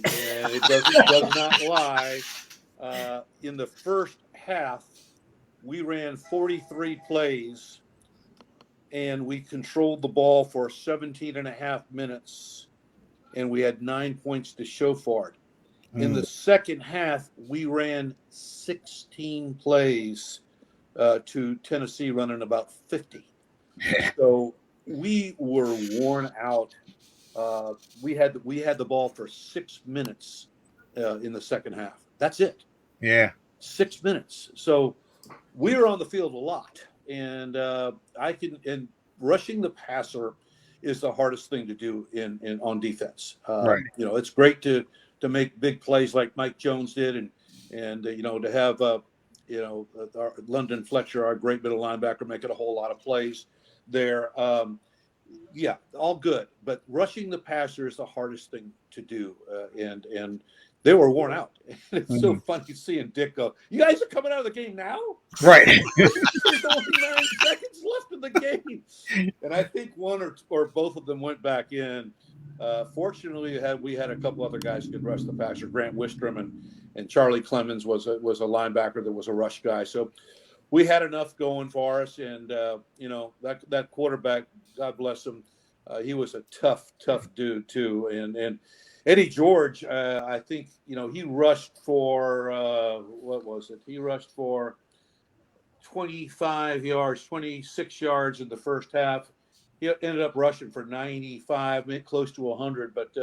it does not lie. In the first half, we ran 43 plays, and we controlled the ball for 17 and a half minutes, and we had 9 points to show for it. In the second half, we ran 16 plays to Tennessee running about 50. So we were worn out. We had the ball for 6 minutes in the second half. That's it. Yeah. 6 minutes. So we were on the field a lot, and and rushing the passer is the hardest thing to do in on defense. Right. It's great to make big plays like Mike Jones did, and to have our London Fletcher, our great middle linebacker, making a whole lot of plays there. Yeah, all good, but rushing the passer is the hardest thing to do, and they were worn out. It's so funny seeing Dick go, "You guys are coming out of the game now?" Right. There's only 9 seconds left in the game, and I think one or both of them went back in. Fortunately, we had a couple other guys who could rush the passer. Grant Wistrom and Charlie Clemens was a linebacker that was a rush guy. So we had enough going for us, and that quarterback, God bless him, he was a tough dude too. And Eddie George, I think he rushed for what was it? He rushed for 25 yards, 26 yards in the first half. He ended up rushing for 95, close to 100. But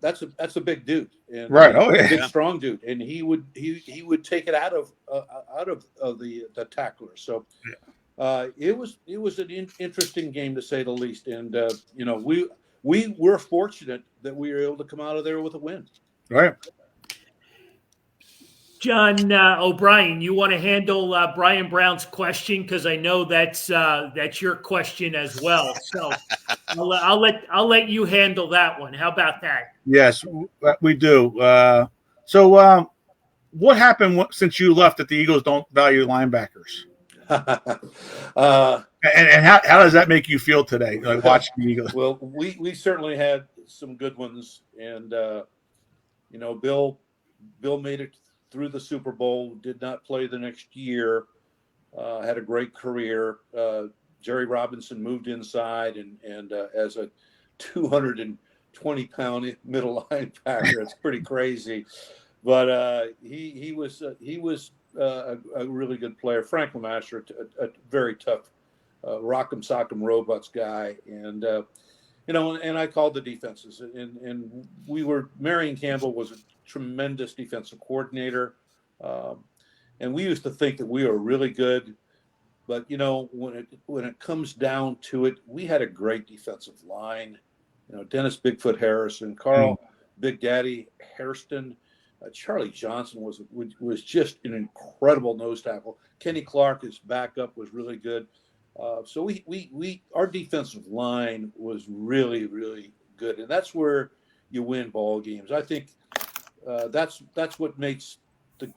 that's a big dude, and Right. Oh yeah. big strong dude, and he would take it out of the tackler. So it was an interesting game to say the least, and we were fortunate that we were able to come out of there with a win. Right. John O'Brien, you want to handle Brian Brown's question, because I know that's your question as well. So I'll let you handle that one. How about that? Yes, we do. So what happened since you left that the Eagles don't value linebackers? And how does that make you feel today, like watching the Eagles? Well, we certainly had some good ones, and Bill made it through the Super Bowl, did not play the next year, had a great career. Jerry Robinson moved inside and as a 220-pound middle linebacker, it's pretty crazy. But he was a really good player. Frank LeMaster, a very tough rock'em sock'em robots guy, and and I called the defenses, and Marion Campbell was a tremendous defensive coordinator, and we used to think that we were really good, but when it comes down to it, we had a great defensive line. Dennis Bigfoot Harrison, Carl Big Daddy Hairston, Charlie Johnson was just an incredible nose tackle. Kenny Clark, his backup, was really good. So our defensive line was really, really good, and that's where you win ball games. I think that's what makes the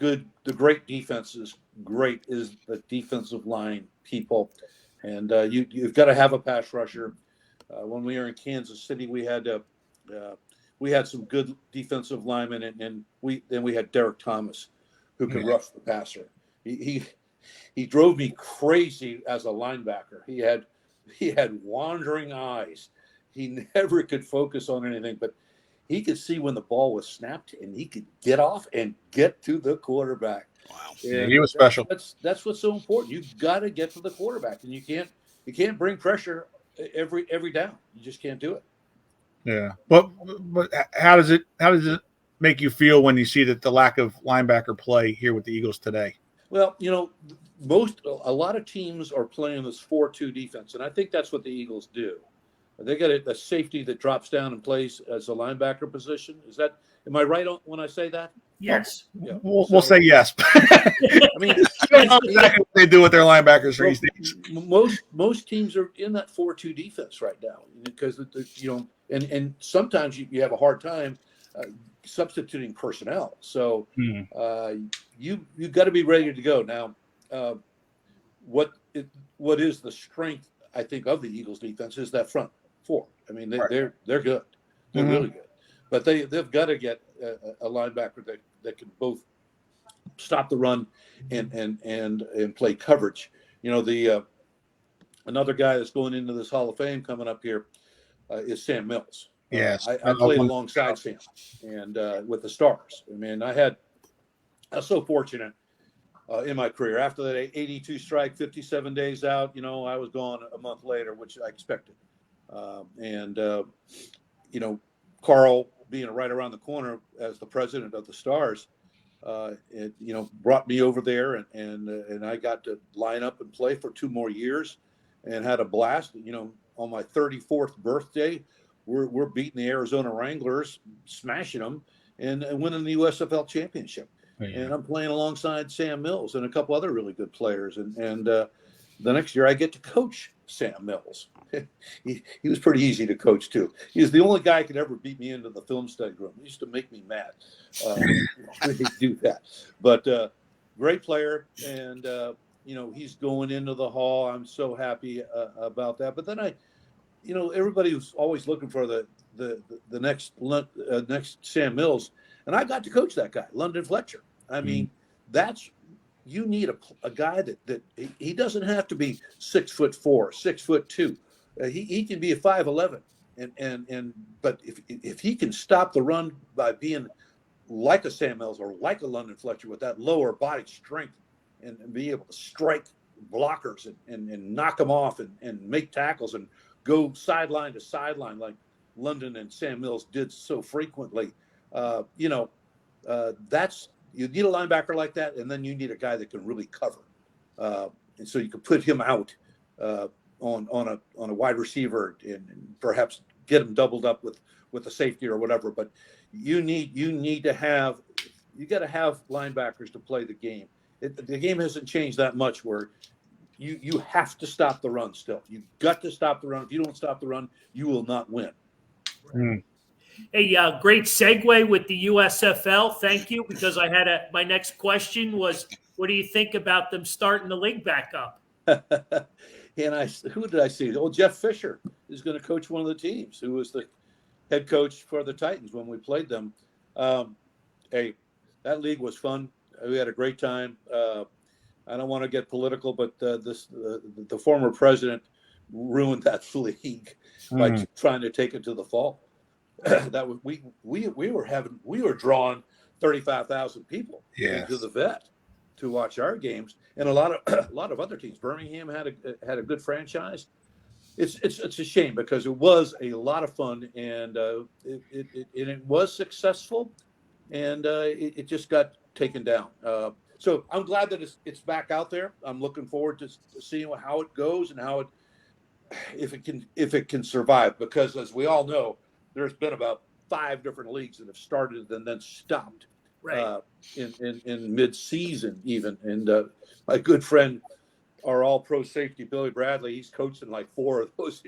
great defenses great, is the defensive line people, and you've got to have a pass rusher. When we were in Kansas City, we had some good defensive linemen, and we had Derek Thomas, who could rush the passer. He drove me crazy as a linebacker. He had wandering eyes. He never could focus on anything, but he could see when the ball was snapped, and he could get off and get to the quarterback. Wow. Yeah, he was special. That's what's so important. You've got to get to the quarterback, and you can't bring pressure every down. You just can't do it. Yeah, but how does it make you feel when you see that the lack of linebacker play here with the Eagles today? Well, a lot of teams are playing this 4-2 defense, and I think that's what the Eagles do. They got a safety that drops down and plays as a linebacker position. Am I right when I say that? Yes. Yeah. We'll say yes. I mean, I don't know exactly what they do with their linebackers these days. Most teams are in that 4-2 defense right now because and sometimes you have a hard time substituting personnel. So you got to be ready to go. Now, what is the strength I think of the Eagles defense is that front four. I mean they're good, they're really good, but they've got to get a linebacker that can both stop the run and play coverage. Another guy that's going into this Hall of Fame coming up here is Sam Mills. Yes, I played alongside Sam and with the Stars. I mean, I was so fortunate in my career. After that 82 strike, 57 days out, I was gone a month later, which I expected. Carl being right around the corner as the president of the Stars, it brought me over there, and I got to line up and play for 2 more years, and had a blast. On my 34th birthday, we're beating the Arizona Wranglers, smashing them, and winning the USFL championship. Yeah. And I'm playing alongside Sam Mills and a couple other really good players. And the next year I get to coach Sam Mills. he was pretty easy to coach too. He was the only guy who could ever beat me into the film study room. He used to make me mad. They do that. But great player. And, he's going into the Hall. I'm so happy about that. But then everybody was always looking for the next Sam Mills. And I got to coach that guy, London Fletcher. I mean, you need a guy that he doesn't have to be 6'4", 6'2". He can be a 5'11", but if he can stop the run by being like a Sam Mills or like a London Fletcher with that lower body strength and be able to strike blockers and knock them off and make tackles and go sideline to sideline like London and Sam Mills did so frequently. You need a linebacker like that, and then you need a guy that can really cover, and so you can put him out on a wide receiver and perhaps get him doubled up with a safety or whatever. But you got to have linebackers to play the game. The game hasn't changed that much where you have to stop the run still. You've got to stop the run. If you don't stop the run, you will not win. Hey, great segue with the USFL. Thank you, because I had my next question was, what do you think about them starting the league back up? And who did I see? Oh, Jeff Fisher is going to coach one of the teams, who was the head coach for the Titans when we played them. Hey, that league was fun. We had a great time. I don't want to get political, but the former president ruined that league by trying to take it to the fall. That was we were drawing 35,000 people into the Vet to watch our games, and a lot of other teams. Birmingham had a good franchise. It's a shame because it was a lot of fun, and it was successful, and it just got taken down. So I'm glad that it's back out there. I'm looking forward to seeing how it goes and how if it can survive, because as we all know, there's been about 5 different leagues that have started and then stopped in mid-season even. And my good friend, our all-pro safety, Billy Bradley, he's coached in like 4 of those.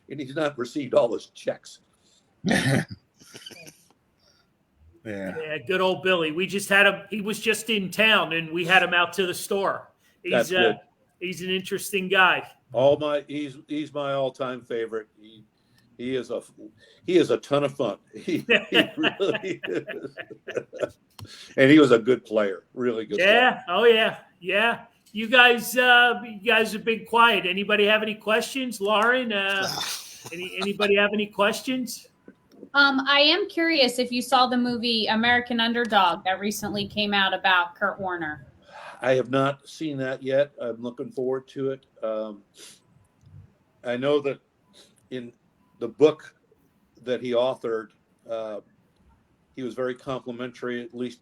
He's not received all his checks. Yeah, good old Billy. We just had him. He was just in town, and we had him out to the store. He's an interesting guy. He's my all-time favorite. He is a ton of fun. He really is. And he was a good player, really good player. Oh yeah. You guys have been quiet. Anybody have any questions? Lauren, anybody have any questions? I am curious if you saw the movie American Underdog that recently came out about Kurt Warner. I have not seen that yet. I'm looking forward to it. I know that in the book that he authored, he was very complimentary, at least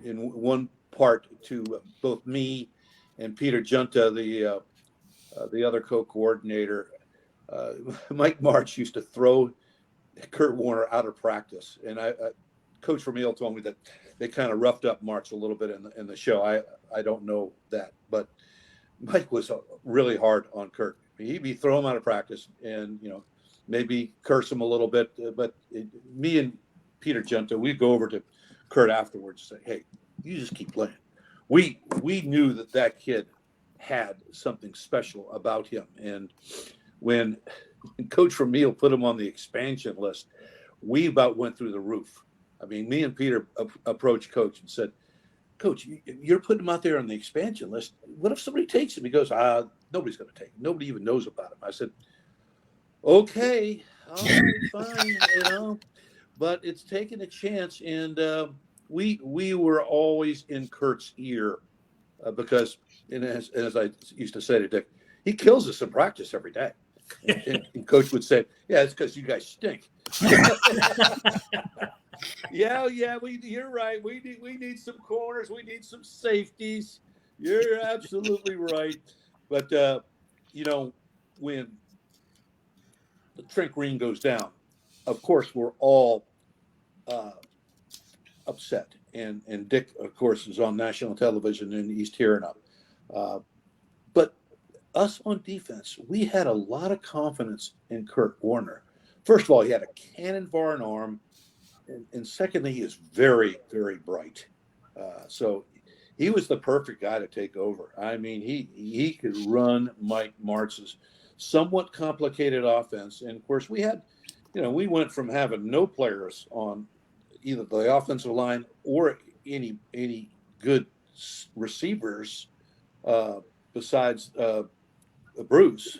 in one part, to both me and Peter Junta, the other co-coordinator. Mike March used to throw Kurt Warner out of practice, and Coach Vermeil told me that they kind of roughed up March a little bit in the show. I don't know that, but Mike was really hard on Kurt. He'd be throwing him out of practice, and maybe curse him a little bit. But me and Peter Junta, we'd go over to Kurt afterwards and say, "Hey, you just keep playing." We knew that kid had something special about him, and when Coach Vermeil put him on the expansion list, we about went through the roof. I mean, me and Peter approached Coach and said, "Coach, you're putting him out there on the expansion list. What if somebody takes him?" He goes, "Nobody's going to take him. Nobody even knows about him." I said, "Okay, all right, fine, but it's taking a chance." And we were always in Kurt's ear because, and as I used to say to Dick, he kills us in practice every day. And Coach would say, "Yeah, it's because you guys stink." Yeah, you're right. We need some corners. We need some safeties. You're absolutely right. But when the Trent Green goes down, of course we're all upset. And Dick, of course, is on national television and he's tearing up. But us on defense, we had a lot of confidence in Kurt Warner. First of all, he had a cannon for an arm. And secondly, he is very, very bright. So he was the perfect guy to take over. I mean, he could run Mike Martz's somewhat complicated offense. And of course, we had, we went from having no players on either the offensive line or any good receivers besides Bruce,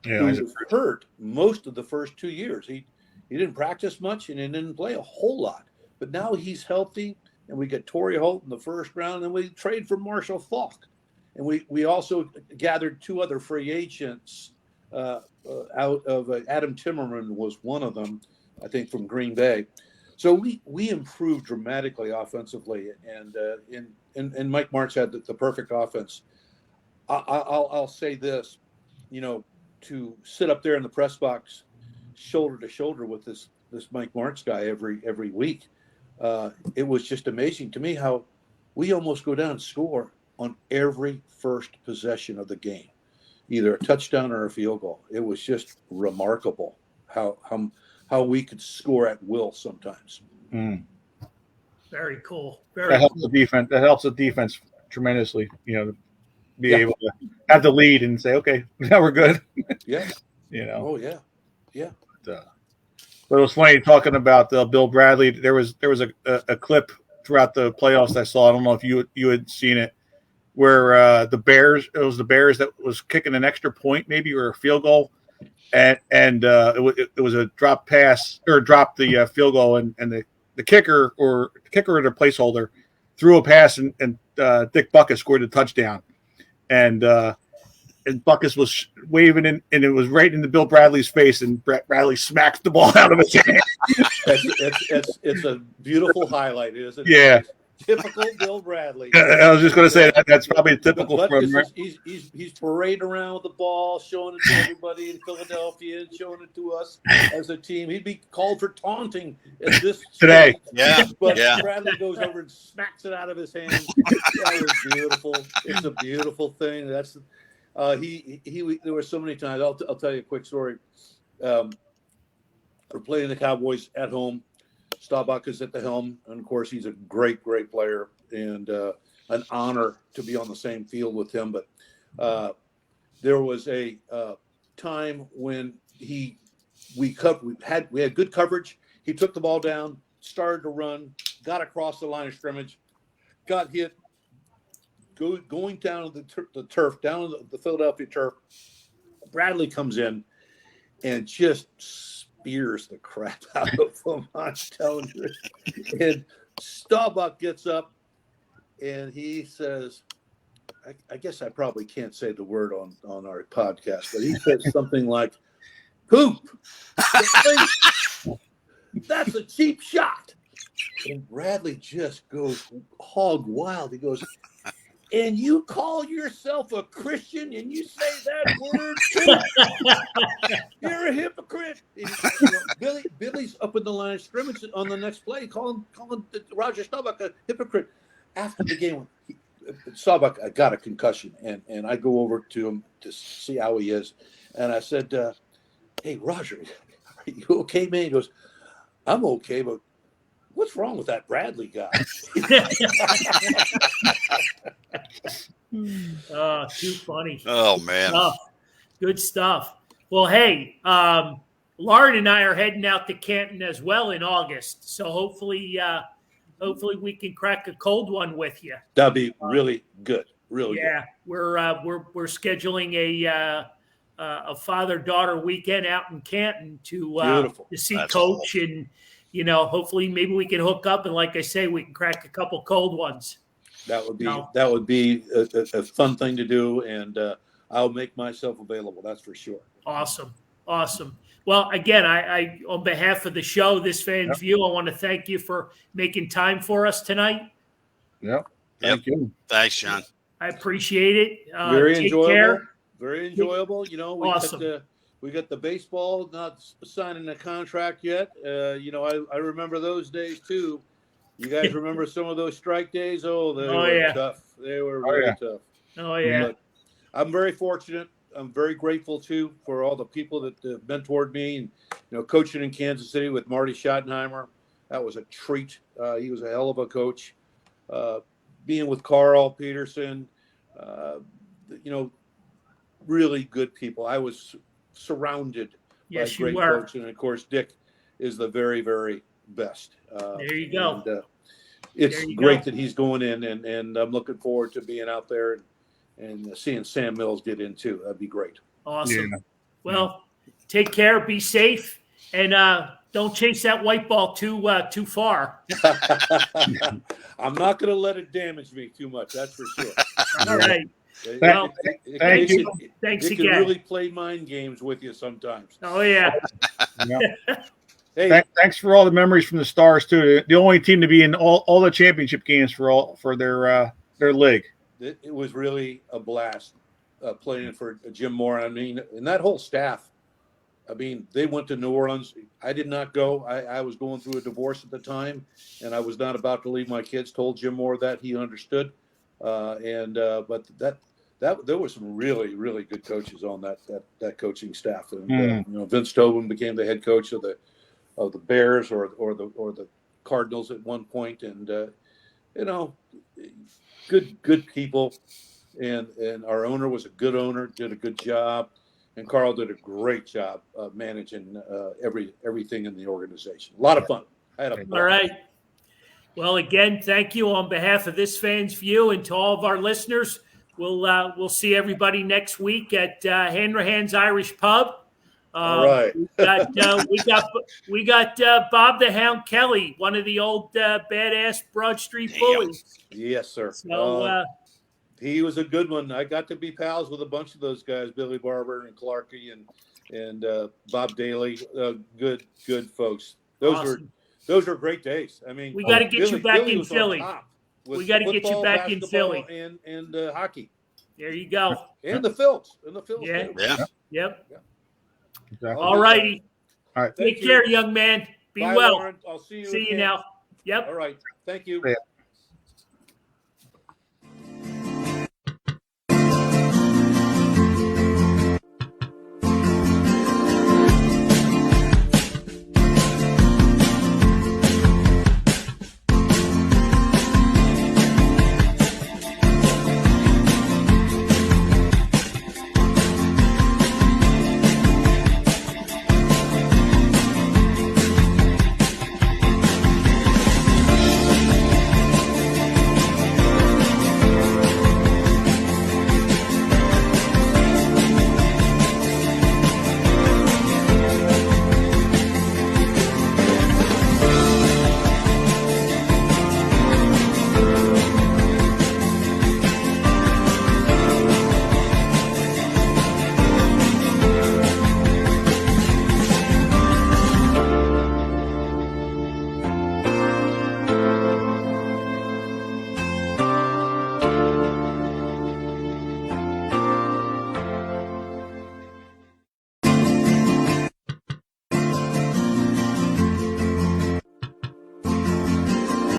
who was hurt most of the first 2 years. He didn't practice much and he didn't play a whole lot. But now he's healthy, and we get Torrey Holt in the first round, and we trade for Marshall Faulk. And we also gathered 2 other free agents out of Adam Timmerman was one of them, I think, from Green Bay. So we improved dramatically offensively, and Mike Martz had the perfect offense. I'll say this, to sit up there in the press box shoulder to shoulder with this Mike Martz guy every week, it was just amazing to me how we almost go down and score on every first possession of the game, either a touchdown or a field goal. It was just remarkable how we could score at will sometimes. Very cool. That helps the defense. That helps the defense tremendously. Be able to have the lead and say, "Okay, now we're good." Yeah. Oh yeah. But it was funny talking about Bill Bradley. There was a clip throughout the playoffs I saw. I don't know if you had seen it, where it was the Bears that was kicking an extra point, maybe, or a field goal, and it was a drop pass or drop the field goal, and the kicker or the placeholder threw a pass, and Dick Butkus scored a touchdown, and Butkus was waving, and it was right into Bill Bradley's face, and Bradley smacked the ball out of his hand. It's a beautiful highlight, isn't it? Yeah. Typical Bill Bradley. I was just going to say that's probably typical from him. Right? He's parading around with the ball, showing it to everybody in Philadelphia, and showing it to us as a team. He'd be called for taunting at this today. But Bradley goes over and smacks it out of his hand. That was beautiful. It's a beautiful thing. That's there were so many times. I'll tell you a quick story. We're playing the Cowboys at home. Staubach is at the helm, and of course, he's a great, great player, and an honor to be on the same field with him. But there was a time when we had good coverage. He took the ball down, started to run, got across the line of scrimmage, got hit, going down the turf, down the Philadelphia turf. Bradley comes in and just spears the crap out of him. I'm telling you. And Staubach gets up and he says, I guess I probably can't say the word on our podcast, but he said something like, "Poop. That's a cheap shot." And Bradley just goes hog wild. He goes, "And you call yourself a Christian and you say that word too? You're a hypocrite." And, Billy's up in the line of scrimmage on the next play, calling Roger Staubach a hypocrite. After the game, Staubach got a concussion, and I go over to him to see how he is. And I said, "Hey, Roger, are you okay, man?" He goes, "I'm okay, but what's wrong with that Bradley guy?" Too funny. Oh man. Good stuff. Well, hey, Lauren and I are heading out to Canton as well in August. So hopefully we can crack a cold one with you. That'd be really good. Really Yeah, we're scheduling a father-daughter weekend out in Canton to see That's Coach, cool. and hopefully maybe we can hook up, and like I say, we can crack a couple cold ones. good. That would be a fun thing to do, and I'll make myself available. That's for sure. Awesome. Well, again, I on behalf of the show, This Fan's View, I want to thank you for making time for us tonight. Yep. Thank you. Thanks, John. I appreciate it. Very Take enjoyable. care. Very enjoyable. Awesome. We got the baseball not signing a contract yet. I remember those days too. You guys remember some of those strike days? Oh, they were tough. They were very tough. Oh yeah. But I'm very fortunate. I'm very grateful too for all the people that mentored me, and coaching in Kansas City with Marty Schottenheimer. That was a treat. He was a hell of a coach. Being with Carl Peterson, really good people. I was surrounded by great folks, and of course, Dick is the very, very best. There you go. And, it's great that he's going in, and I'm looking forward to being out there and seeing Sam Mills get in too. That'd be great. Awesome. Yeah. Well, take care, be safe, and don't chase that white ball too far. I'm not going to let it damage me too much. That's for sure. All right. Well, thank you. Thanks it again. can really play mind games with you sometimes. Oh yeah. Yeah. Hey, Thanks for all the memories from the Stars too. The only team to be in all the championship games for their league. it was really a blast playing for Jim Moore. I mean, and that whole staff. I mean, they went to New Orleans. I did not go. I was going through a divorce at the time, and I was not about to leave my kids. Told Jim Moore that. He understood. But there were some really, really good coaches on that coaching staff. And Vince Tobin became the head coach of the Bears or the Cardinals at one point, and good people. And our owner was a good owner, did a good job. And Carl did a great job managing everything in the organization. A lot of fun. I had a blast. All right. Well, again, thank you on behalf of This Fan's View, and to all of our listeners. We'll see everybody next week at Hanrahan's Irish Pub. All right. we got Bob the Hound Kelly, one of the old badass Broad Street bullies. Yes, sir. So he was a good one. I got to be pals with a bunch of those guys, Billy Barber and Clarkey and Bob Daly. Good folks. Those were great days. I mean, we got to get you back in was on Philly. top with We got to get you football, back in Philly. and hockey. There you go. And the Phils. Yeah. Too. Yeah. Yep. Exactly. All righty. All right. Take care, young man. Be Bye, well. Lauren. I'll see you. See you again. now. Yep. All right. Thank you. Yeah.